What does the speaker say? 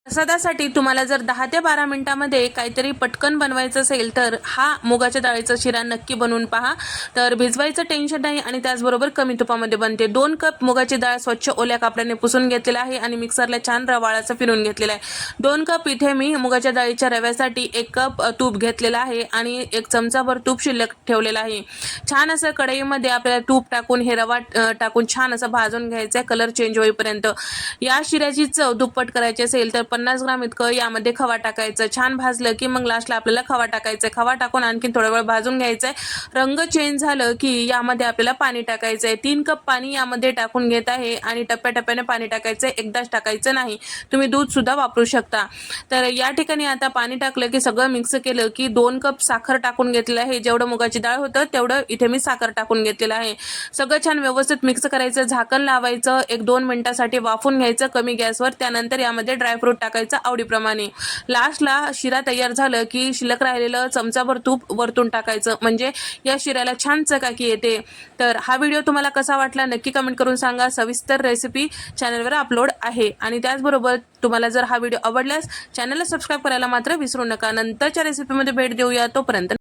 प्रसादासाठी तुम्हाला जर 10 ते 12 मिनिटांमध्ये काहीतरी पटकन बनवायचं असेल तर हा मुगाच्या डाळीचा शिरा नक्की बनवून पहा. तर भिजवायचं टेन्शन नाही आणि त्याचबरोबर कमी तुपामध्ये बनते. 2 कप मुगाची डाळ स्वच्छ ओल्या कापडाने पुसून घेतलेला आहे आणि मिक्सरला छान रवाळाचा फिरून घेतलेला आहे. 2 कप इथे मी मुगाच्या डाळीच्या रव्यासाठी 1 कप तूप घेतलेला आहे आणि 1 चमचाभर तूप शिल्लक ठेवलेला आहे. छान असं कढईमध्ये आपल्याला तूप टाकून हे रवा टाकून छान असं भाजून घ्यायचं आहे कलर चेंज होईपर्यंत. या शिऱ्याची चव दुप्पट करायची असेल तर 50 ग्राम इतकं यामध्ये खवा टाकायचं. छान भाजलं की मग लास्टला आपल्याला खवा टाकायचा. खवा टाकून आणखीन थोडा वेळ भाजून घ्यायचं आहे. रंग चेंज झालं की यामध्ये आपल्याला पाणी टाकायचं आहे. 3 कप पाणी यामध्ये टाकून घेत आहे आणि टप्प्याटप्प्याने पाणी टाकायचं आहे, एकदाच टाकायचं नाही. तुम्ही दूध सुद्धा वापरू शकता. तर या ठिकाणी आता पाणी टाकलं की सगळं मिक्स केलं की 2 कप साखर टाकून घेतलेलं आहे. जेवढं मुगाची डाळ होतं तेवढं इथे मी साखर टाकून घेतलेलं आहे. सगळं छान व्यवस्थित मिक्स करायचं. झाकण लावायचं. 1-2 मिनिटांसाठी वाफून घ्यायचं कमी गॅसवर. त्यानंतर यामध्ये ड्रायफ्रूट टाकायचं आवडीप्रमाणे. लास्टला शिरा तयार झालं की शिल्लक राहिलेलं चमचाभर तूप वरतून टाकायचं. म्हणजे या शिऱ्याला छान चकाकी येते. तर हा व्हिडिओ तुम्हाला कसा वाटला नक्की कमेंट करून सांगा. सविस्तर रेसिपी चॅनलवर अपलोड आहे आणि त्याचबरोबर तुम्हाला जर हा व्हिडिओ आवडल्यास चॅनलला सबस्क्राईब करायला मात्र विसरू नका. नंतरच्या रेसिपीमध्ये भेट देऊया. तोपर्यंत